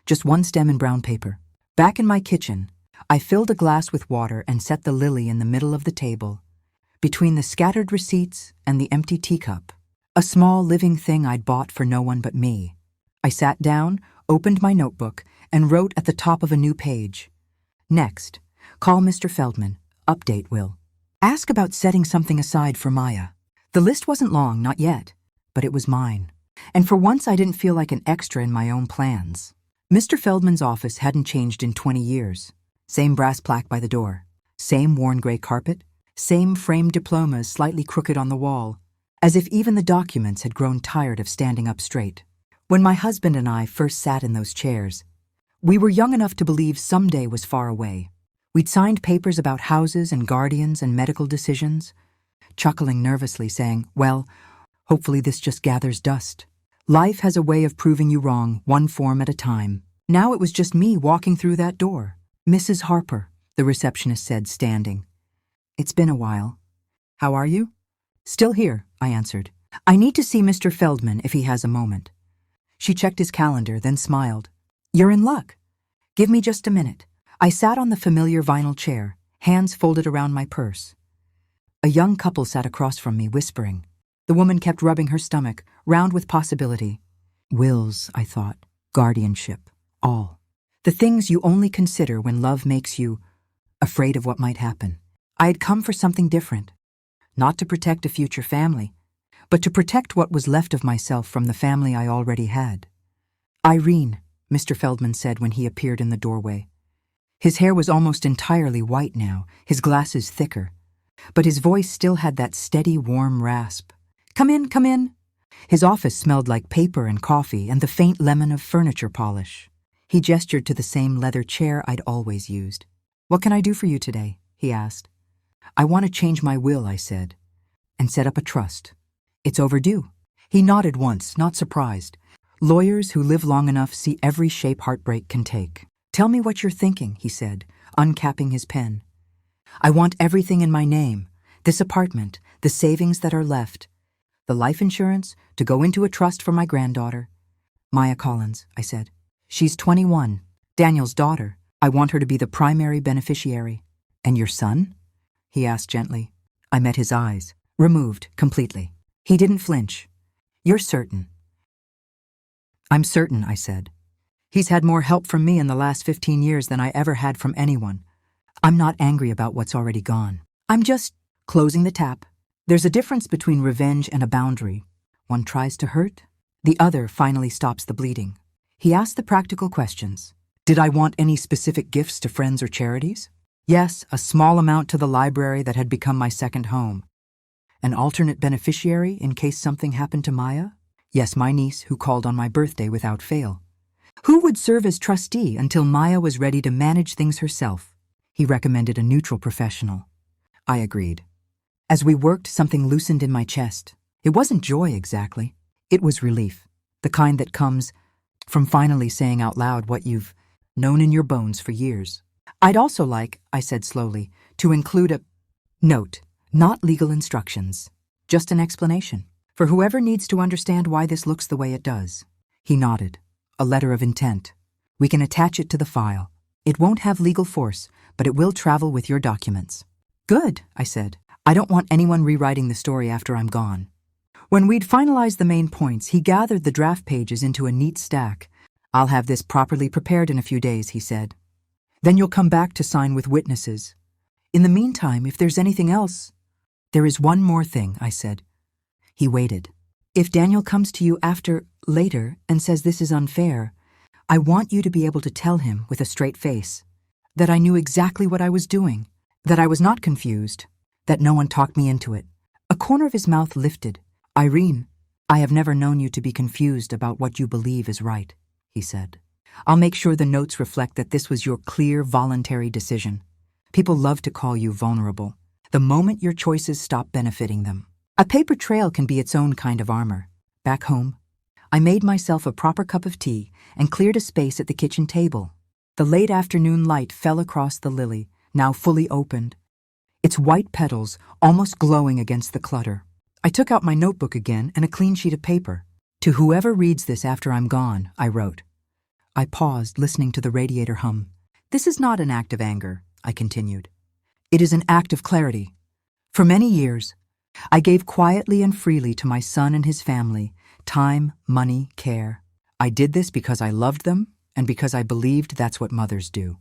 Just one stem in brown paper. Back in my kitchen, I filled a glass with water and set the lily in the middle of the table, between the scattered receipts and the empty teacup. A small living thing I'd bought for no one but me. I sat down, opened my notebook, and wrote at the top of a new page. Next, call Mr. Feldman, update Will. Ask about setting something aside for Maya. The list wasn't long, not yet, but it was mine. And for once I didn't feel like an extra in my own plans. Mr. Feldman's office hadn't changed in 20 years. Same brass plaque by the door. Same worn gray carpet. Same framed diplomas slightly crooked on the wall. As if even the documents had grown tired of standing up straight. When my husband and I first sat in those chairs, we were young enough to believe someday was far away. We'd signed papers about houses and guardians and medical decisions, chuckling nervously saying, well, hopefully this just gathers dust. Life has a way of proving you wrong, one form at a time. Now it was just me walking through that door. Mrs. Harper, the receptionist said, standing. It's been a while. How are you? Still here, I answered. I need to see Mr. Feldman if he has a moment. She checked his calendar, then smiled. You're in luck. Give me just a minute. I sat on the familiar vinyl chair, hands folded around my purse. A young couple sat across from me, whispering. The woman kept rubbing her stomach, round with possibility. Wills, I thought. Guardianship. All. The things you only consider when love makes you afraid of what might happen. I had come for something different. Not to protect a future family, but to protect what was left of myself from the family I already had. Irene, Mr. Feldman said when he appeared in the doorway. His hair was almost entirely white now, his glasses thicker, but his voice still had that steady, warm rasp. Come in, come in. His office smelled like paper and coffee and the faint lemon of furniture polish. He gestured to the same leather chair I'd always used. What can I do for you today? He asked. I want to change my will, I said, and set up a trust. It's overdue. He nodded once, not surprised. Lawyers who live long enough see every shape heartbreak can take. Tell me what you're thinking, he said, uncapping his pen. I want everything in my name. This apartment, the savings that are left, the life insurance, to go into a trust for my granddaughter. Maya Collins, I said. She's 21. Daniel's daughter. I want her to be the primary beneficiary. And your son? He asked gently. I met his eyes, removed completely. He didn't flinch. You're certain? I'm certain, I said. He's had more help from me in the last 15 years than I ever had from anyone. I'm not angry about what's already gone. I'm just closing the tap. There's a difference between revenge and a boundary. One tries to hurt, the other finally stops the bleeding. He asked the practical questions. Did I want any specific gifts to friends or charities? Yes, a small amount to the library that had become my second home. An alternate beneficiary in case something happened to Maya? Yes, my niece, who called on my birthday without fail. Who would serve as trustee until Maya was ready to manage things herself? He recommended a neutral professional. I agreed. As we worked, something loosened in my chest. It wasn't joy exactly. It was relief, the kind that comes from finally saying out loud what you've known in your bones for years. I'd also like, I said slowly, to include a note, not legal instructions, just an explanation, for whoever needs to understand why this looks the way it does. He nodded. A letter of intent. We can attach it to the file. It won't have legal force, but it will travel with your documents. Good, I said. I don't want anyone rewriting the story after I'm gone. When we'd finalized the main points, he gathered the draft pages into a neat stack. I'll have this properly prepared in a few days, he said. Then you'll come back to sign with witnesses. In the meantime, if there's anything else... There is one more thing, I said. He waited. If Daniel comes to you later, and says this is unfair, I want you to be able to tell him with a straight face that I knew exactly what I was doing, that I was not confused, that no one talked me into it. A corner of his mouth lifted. Irene, I have never known you to be confused about what you believe is right, he said. I'll make sure the notes reflect that this was your clear, voluntary decision. People love to call you vulnerable, the moment your choices stop benefiting them. A paper trail can be its own kind of armor. Back home, I made myself a proper cup of tea and cleared a space at the kitchen table. The late afternoon light fell across the lily, now fully opened, its white petals almost glowing against the clutter. I took out my notebook again and a clean sheet of paper. To whoever reads this after I'm gone, I wrote. I paused, listening to the radiator hum. This is not an act of anger, I continued. It is an act of clarity. For many years, I gave quietly and freely to my son and his family, time, money, care. I did this because I loved them and because I believed that's what mothers do.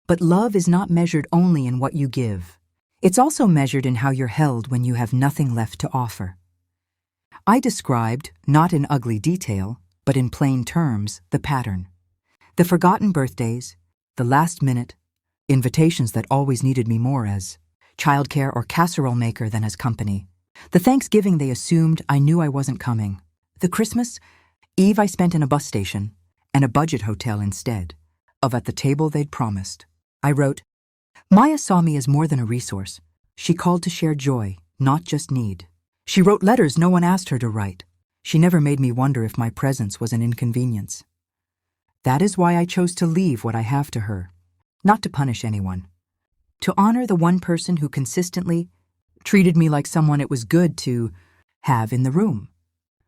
But love is not measured only in what you give. It's also measured in how you're held when you have nothing left to offer. I described, not in ugly detail, but in plain terms, the pattern. The forgotten birthdays, the last minute, invitations that always needed me more as childcare or casserole maker than as company. The Thanksgiving they assumed I knew I wasn't coming. The Christmas Eve I spent in a bus station and a budget hotel instead of at the table they'd promised. I wrote, Maya saw me as more than a resource. She called to share joy, not just need. She wrote letters no one asked her to write. She never made me wonder if my presence was an inconvenience. That is why I chose to leave what I have to her, not to punish anyone. To honor the one person who consistently treated me like someone it was good to have in the room.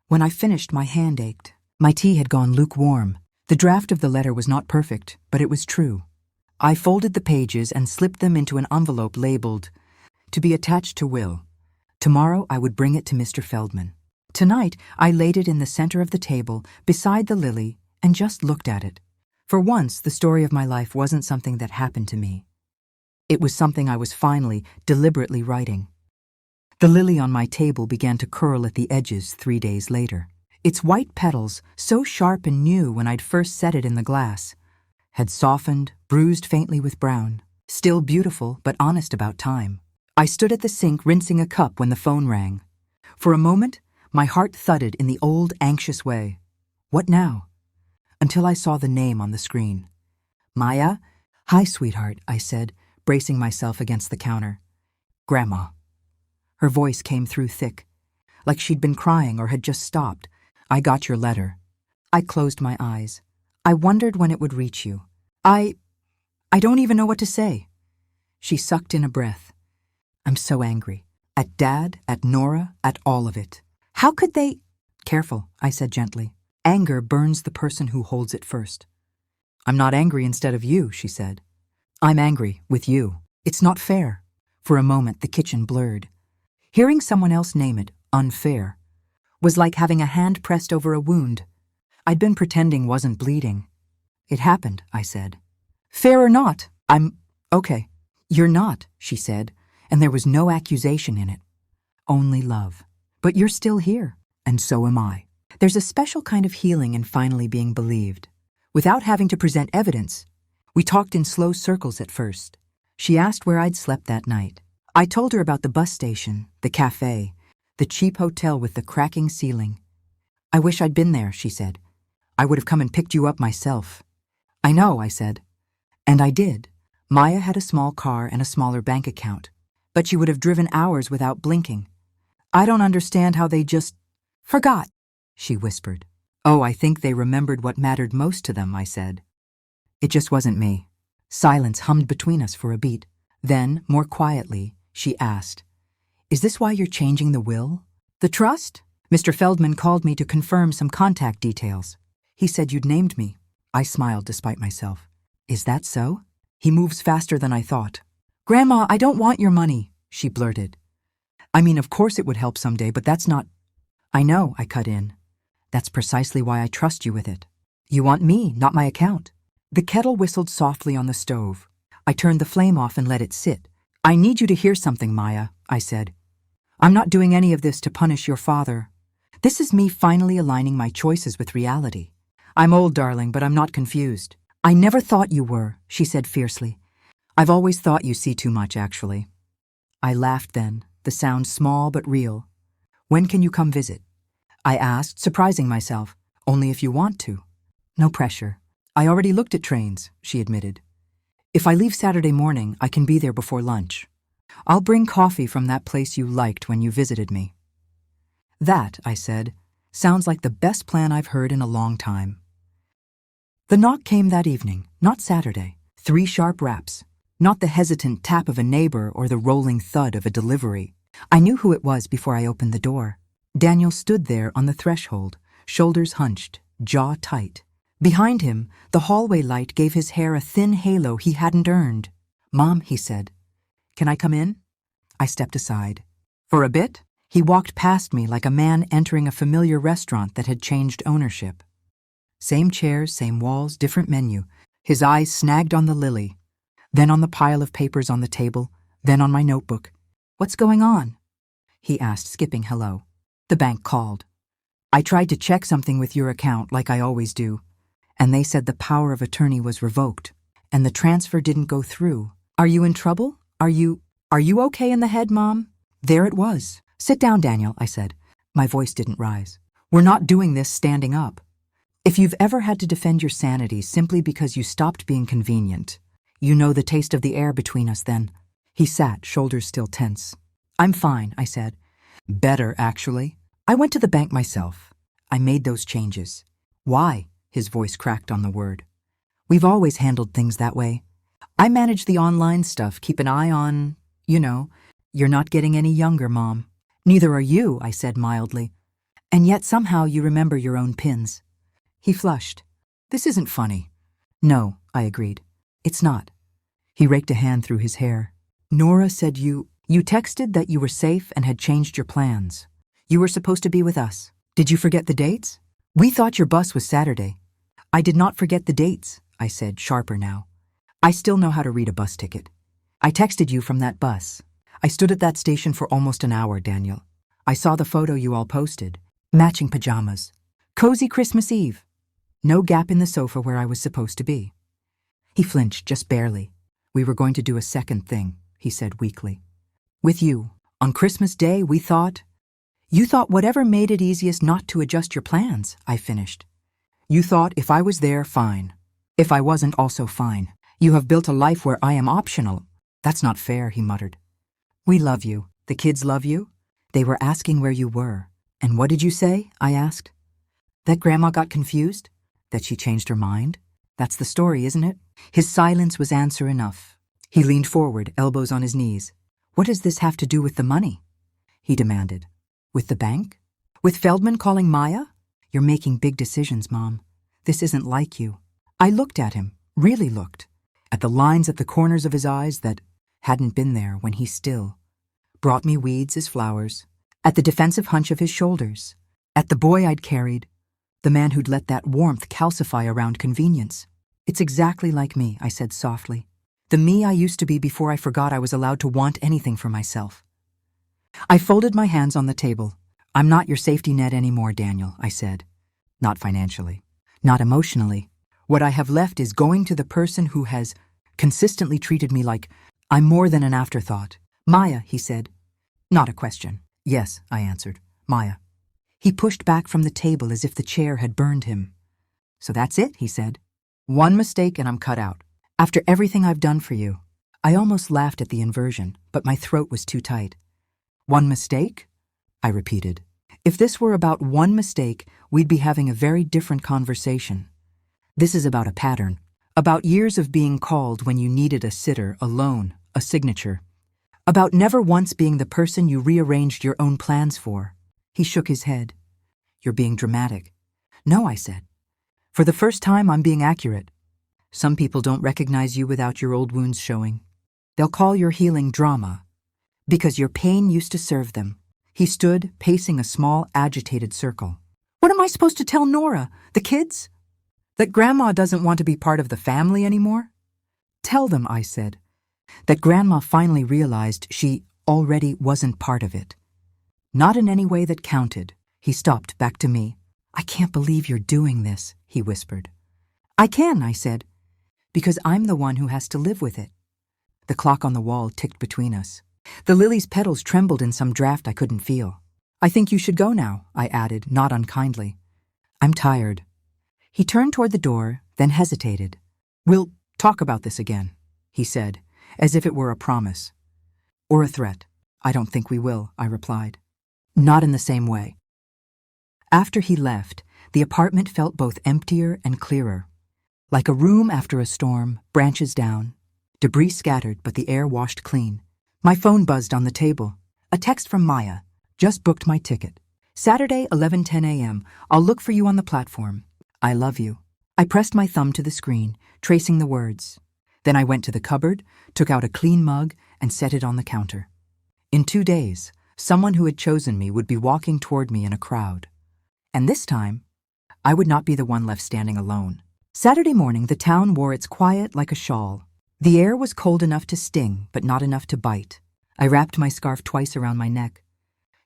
When I finished, my hand ached. My tea had gone lukewarm. The draft of the letter was not perfect, but it was true. I folded the pages and slipped them into an envelope labeled, to be attached to Will. Tomorrow I would bring it to Mr. Feldman. Tonight I laid it in the center of the table, beside the lily, and just looked at it. For once, the story of my life wasn't something that happened to me. It was something I was finally, deliberately writing. The lily on my table began to curl at the edges 3 days later. Its white petals, so sharp and new when I'd first set it in the glass, had softened, bruised faintly with brown, still beautiful but honest about time. I stood at the sink rinsing a cup when the phone rang. For a moment, my heart thudded in the old, anxious way. What now? Until I saw the name on the screen. Maya? Hi, sweetheart, I said, bracing myself against the counter. Grandma. Her voice came through thick, like she'd been crying or had just stopped. I got your letter. I closed my eyes. I wondered when it would reach you. I don't even know what to say. She sucked in a breath. I'm so angry. At Dad, at Nora, at all of it. How could they— Careful, I said gently. Anger burns the person who holds it first. I'm not angry instead of you, she said. I'm angry with you. It's not fair. For a moment, the kitchen blurred. Hearing someone else name it, unfair, was like having a hand pressed over a wound. I'd been pretending wasn't bleeding. It happened, I said. Fair or not, I'm okay. You're not, she said, and there was no accusation in it. Only love. But you're still here, and so am I. There's a special kind of healing in finally being believed. Without having to present evidence, we talked in slow circles at first. She asked where I'd slept that night. I told her about the bus station, the cafe, the cheap hotel with the cracking ceiling. I wish I'd been there, she said. I would have come and picked you up myself. I know, I said. And I did. Maya had a small car and a smaller bank account, but she would have driven hours without blinking. I don't understand how they just forgot, she whispered. Oh, I think they remembered what mattered most to them, I said. It just wasn't me. Silence hummed between us for a beat. Then, more quietly, she asked, Is this why you're changing the will? The trust? Mr. Feldman called me to confirm some contact details. He said you'd named me. I smiled despite myself. Is that so? He moves faster than I thought. Grandma, I don't want your money, she blurted. I mean, of course it would help someday, but that's not— I know, I cut in. That's precisely why I trust you with it. You want me, not my account. The kettle whistled softly on the stove. I turned the flame off and let it sit. I need you to hear something, Maya, I said. I'm not doing any of this to punish your father. This is me finally aligning my choices with reality. I'm old, darling, but I'm not confused. I never thought you were, she said fiercely. I've always thought you see too much, actually. I laughed then, the sound small but real. When can you come visit? I asked, surprising myself. Only if you want to. No pressure. I already looked at trains, she admitted. If I leave Saturday morning, I can be there before lunch. I'll bring coffee from that place you liked when you visited me. That, I said, sounds like the best plan I've heard in a long time. The knock came that evening, not Saturday. 3 sharp raps. Not the hesitant tap of a neighbor or the rolling thud of a delivery. I knew who it was before I opened the door. Daniel stood there on the threshold, shoulders hunched, jaw tight. Behind him, the hallway light gave his hair a thin halo he hadn't earned. Mom, he said. Can I come in? I stepped aside. For a bit? He walked past me like a man entering a familiar restaurant that had changed ownership. Same chairs, same walls, different menu. His eyes snagged on the lily, then on the pile of papers on the table, then on my notebook. What's going on? He asked, skipping hello. The bank called. I tried to check something with your account like I always do, and they said the power of attorney was revoked, and the transfer didn't go through. Are you in trouble? Are you okay in the head, Mom? There it was. Sit down, Daniel, I said. My voice didn't rise. We're not doing this standing up. If you've ever had to defend your sanity simply because you stopped being convenient, you know the taste of the air between us then. He sat, shoulders still tense. I'm fine, I said. Better, actually. I went to the bank myself. I made those changes. Why? His voice cracked on the word. We've always handled things that way. I manage the online stuff, keep an eye on, you're not getting any younger, Mom. Neither are you, I said mildly. And yet somehow you remember your own pins. He flushed. This isn't funny. No, I agreed. It's not. He raked a hand through his hair. Nora said you texted that you were safe and had changed your plans. You were supposed to be with us. Did you forget the dates? We thought your bus was Saturday. I did not forget the dates, I said, sharper now. I still know how to read a bus ticket. I texted you from that bus. I stood at that station for almost an hour, Daniel. I saw the photo you all posted. Matching pajamas. Cozy Christmas Eve. No gap in the sofa where I was supposed to be. He flinched, just barely. We were going to do a second thing, he said weakly. With you. On Christmas Day, we thought— You thought whatever made it easiest not to adjust your plans, I finished. You thought if I was there, fine. If I wasn't, also fine. You have built a life where I am optional. That's not fair, he muttered. We love you. The kids love you. They were asking where you were. And what did you say? I asked. That Grandma got confused? That she changed her mind? That's the story, isn't it? His silence was answer enough. He leaned forward, elbows on his knees. What does this have to do with the money? He demanded. With the bank? With Feldman calling Maya? You're making big decisions, Mom. This isn't like you. I looked at him, really looked, at the lines at the corners of his eyes that hadn't been there when he still brought me weeds as flowers, at the defensive hunch of his shoulders, at the boy I'd carried, the man who'd let that warmth calcify around convenience. It's exactly like me, I said softly. The me I used to be before I forgot I was allowed to want anything for myself. I folded my hands on the table. I'm not your safety net anymore, Daniel, I said. Not financially, not emotionally. What I have left is going to the person who has consistently treated me like I'm more than an afterthought. Maya, he said. Not a question. Yes, I answered. Maya. He pushed back from the table as if the chair had burned him. So that's it, he said. One mistake and I'm cut out. After everything I've done for you. I almost laughed at the inversion, but my throat was too tight. One mistake? I repeated. If this were about one mistake, we'd be having a very different conversation. This is about a pattern, about years of being called when you needed a sitter, a loan, a signature, about never once being the person you rearranged your own plans for. He shook his head. You're being dramatic. No, I said. For the first time, I'm being accurate. Some people don't recognize you without your old wounds showing. They'll call your healing drama, because your pain used to serve them. He stood, pacing a small, agitated circle. What am I supposed to tell Nora, the kids? That Grandma doesn't want to be part of the family anymore? Tell them, I said, that Grandma finally realized she already wasn't part of it. Not in any way that counted. He stopped back to me. I can't believe you're doing this, he whispered. I can, I said, because I'm the one who has to live with it. The clock on the wall ticked between us. The lily's petals trembled in some draft I couldn't feel. I think you should go now, I added, not unkindly. I'm tired. He turned toward the door, then hesitated. We'll talk about this again, he said, as if it were a promise. Or a threat. I don't think we will, I replied. Not in the same way. After he left, the apartment felt both emptier and clearer. Like a room after a storm, branches down, debris scattered but the air washed clean. My phone buzzed on the table. A text from Maya. Just booked my ticket. Saturday, 11:10 a.m. I'll look for you on the platform. I love you. I pressed my thumb to the screen, tracing the words. Then I went to the cupboard, took out a clean mug, and set it on the counter. In 2 days, someone who had chosen me would be walking toward me in a crowd. And this time, I would not be the one left standing alone. Saturday morning, the town wore its quiet like a shawl. The air was cold enough to sting, but not enough to bite. I wrapped my scarf twice around my neck,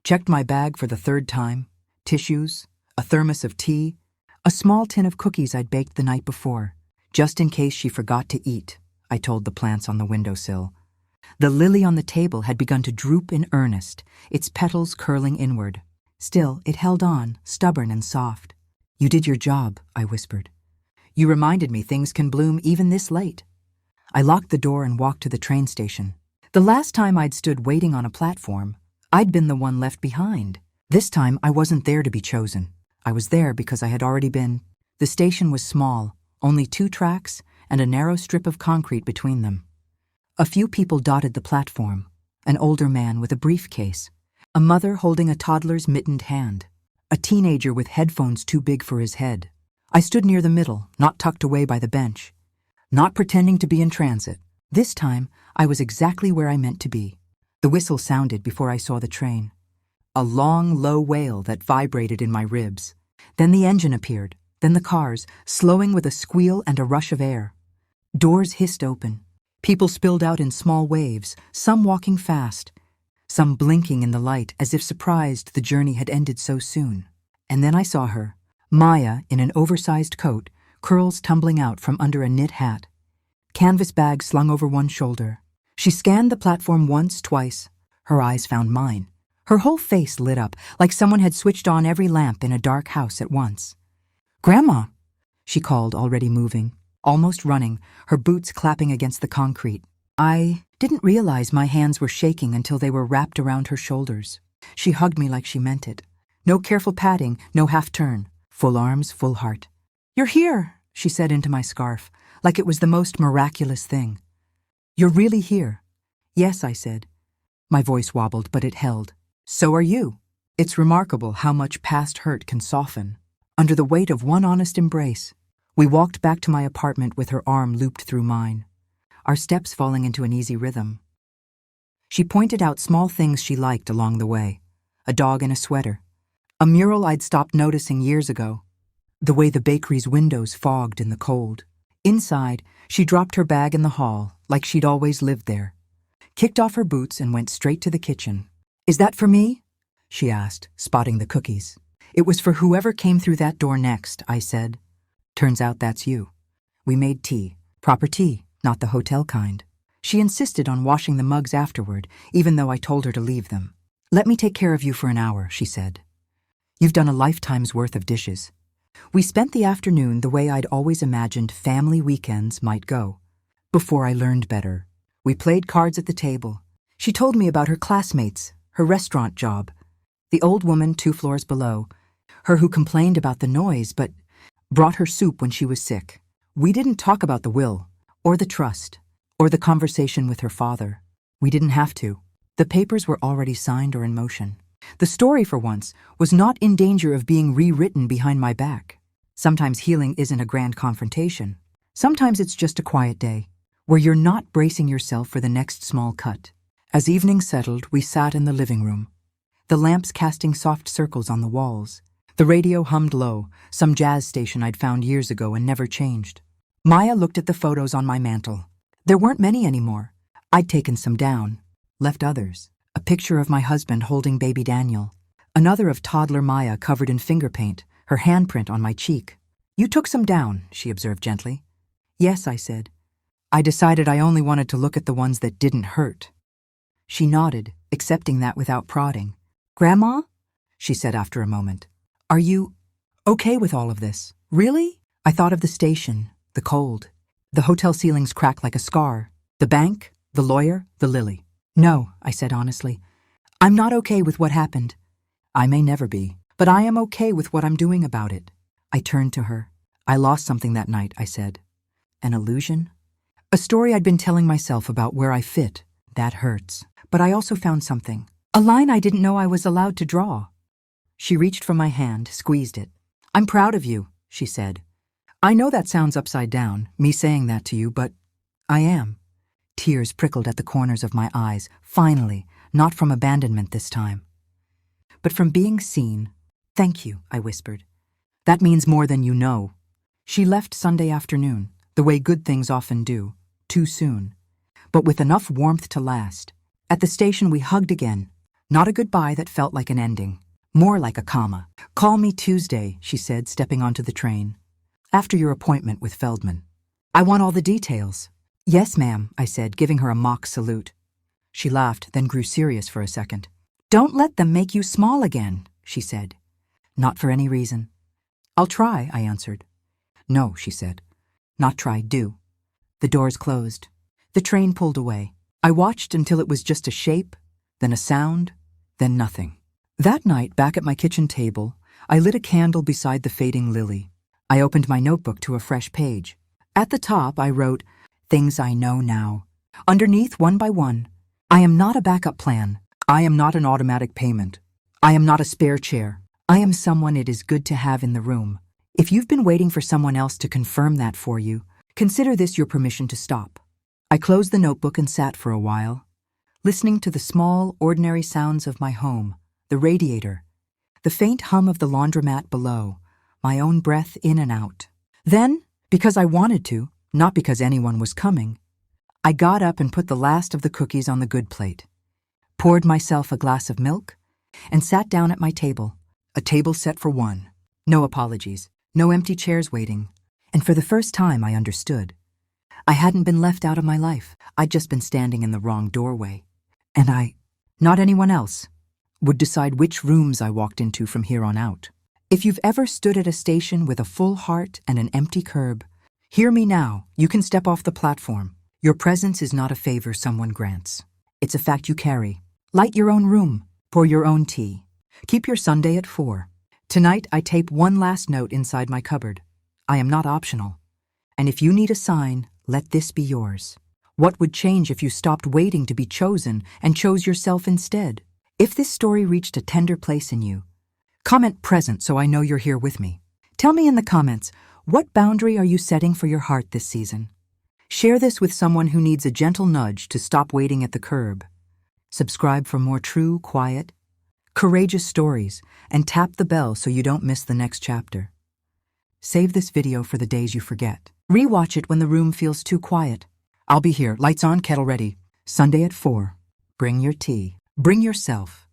checked my bag for the third time, tissues, a thermos of tea, a small tin of cookies I'd baked the night before, just in case she forgot to eat, I told the plants on the windowsill. The lily on the table had begun to droop in earnest, its petals curling inward. Still, it held on, stubborn and soft. You did your job, I whispered. You reminded me things can bloom even this late. I locked the door and walked to the train station. The last time I'd stood waiting on a platform, I'd been the one left behind. This time, I wasn't there to be chosen. I was there because I had already been. The station was small, only 2 tracks and a narrow strip of concrete between them. A few people dotted the platform, an older man with a briefcase, a mother holding a toddler's mittened hand, a teenager with headphones too big for his head. I stood near the middle, not tucked away by the bench, not pretending to be in transit. This time, I was exactly where I meant to be. The whistle sounded before I saw the train. A long, low wail that vibrated in my ribs. Then the engine appeared, then the cars, slowing with a squeal and a rush of air. Doors hissed open. People spilled out in small waves, some walking fast, some blinking in the light as if surprised the journey had ended so soon. And then I saw her, Maya in an oversized coat, curls tumbling out from under a knit hat. Canvas bag slung over one shoulder. She scanned the platform once, twice. Her eyes found mine. Her whole face lit up, like someone had switched on every lamp in a dark house at once. Grandma, she called, already moving, almost running, her boots clapping against the concrete. I didn't realize my hands were shaking until they were wrapped around her shoulders. She hugged me like she meant it. No careful patting, no half-turn. Full arms, full heart. You're here, she said into my scarf, like it was the most miraculous thing. You're really here? Yes, I said. My voice wobbled, but it held. So are you. It's remarkable how much past hurt can soften under the weight of one honest embrace. We walked back to my apartment with her arm looped through mine, our steps falling into an easy rhythm. She pointed out small things she liked along the way. A dog in a sweater. A mural I'd stopped noticing years ago. The way the bakery's windows fogged in the cold. Inside, she dropped her bag in the hall, like she'd always lived there. Kicked off her boots and went straight to the kitchen. Is that for me? She asked, spotting the cookies. It was for whoever came through that door next, I said. Turns out that's you. We made tea. Proper tea, not the hotel kind. She insisted on washing the mugs afterward, even though I told her to leave them. Let me take care of you for an hour, she said. You've done a lifetime's worth of dishes. We spent the afternoon the way I'd always imagined family weekends might go. Before I learned better, we played cards at the table. She told me about her classmates, her restaurant job, the old woman 2 floors below, her who complained about the noise but brought her soup when she was sick. We didn't talk about the will, or the trust, or the conversation with her father. We didn't have to. The papers were already signed or in motion. The story, for once, was not in danger of being rewritten behind my back. Sometimes healing isn't a grand confrontation. Sometimes it's just a quiet day, where you're not bracing yourself for the next small cut. As evening settled, we sat in the living room, the lamps casting soft circles on the walls. The radio hummed low, some jazz station I'd found years ago and never changed. Maya looked at the photos on my mantel. There weren't many anymore. I'd taken some down, left others. A picture of my husband holding baby Daniel. Another of toddler Maya covered in finger paint, her handprint on my cheek. You took some down, she observed gently. Yes, I said. I decided I only wanted to look at the ones that didn't hurt. She nodded, accepting that without prodding. Grandma? She said after a moment. Are you okay with all of this? Really? I thought of the station, the cold. The hotel ceilings cracked like a scar. The bank, the lawyer, the lily. No, I said honestly. I'm not okay with what happened. I may never be, but I am okay with what I'm doing about it. I turned to her. I lost something that night, I said. An illusion? A story I'd been telling myself about where I fit. That hurts. But I also found something. A line I didn't know I was allowed to draw. She reached for my hand, squeezed it. I'm proud of you, she said. I know that sounds upside down, me saying that to you, but I am. Tears prickled at the corners of my eyes, finally, not from abandonment this time, but from being seen. Thank you, I whispered. That means more than you know. She left Sunday afternoon, the way good things often do, too soon, but with enough warmth to last. At the station we hugged again, not a goodbye that felt like an ending, more like a comma. Call me Tuesday, she said, stepping onto the train. After your appointment with Feldman. I want all the details. Yes, ma'am, I said, giving her a mock salute. She laughed, then grew serious for a second. Don't let them make you small again, she said. Not for any reason. I'll try, I answered. No, she said. Not try, do. The doors closed. The train pulled away. I watched until it was just a shape, then a sound, then nothing. That night, back at my kitchen table, I lit a candle beside the fading lily. I opened my notebook to a fresh page. At the top, I wrote, Things I know now. Underneath, one by one, I am not a backup plan. I am not an automatic payment. I am not a spare chair. I am someone it is good to have in the room. If you've been waiting for someone else to confirm that for you, consider this your permission to stop. I closed the notebook and sat for a while, listening to the small, ordinary sounds of my home, the radiator, the faint hum of the laundromat below, my own breath in and out. Then, because I wanted to, not because anyone was coming, I got up and put the last of the cookies on the good plate, poured myself a glass of milk, and sat down at my table, a table set for one. No apologies, no empty chairs waiting, and for the first time I understood. I hadn't been left out of my life. I'd just been standing in the wrong doorway. And I, not anyone else, would decide which rooms I walked into from here on out. If you've ever stood at a station with a full heart and an empty curb, hear me now, you can step off the platform. Your presence is not a favor someone grants. It's a fact you carry. Light your own room, pour your own tea. Keep your Sunday at 4. Tonight I tape one last note inside my cupboard. I am not optional. And if you need a sign, let this be yours. What would change if you stopped waiting to be chosen and chose yourself instead? If this story reached a tender place in you, comment present so I know you're here with me. Tell me in the comments, what boundary are you setting for your heart this season? Share this with someone who needs a gentle nudge to stop waiting at the curb. Subscribe for more true, quiet, courageous stories, and tap the bell so you don't miss the next chapter. Save this video for the days you forget. Rewatch it when the room feels too quiet. I'll be here, lights on, kettle ready. Sunday at 4. Bring your tea. Bring yourself.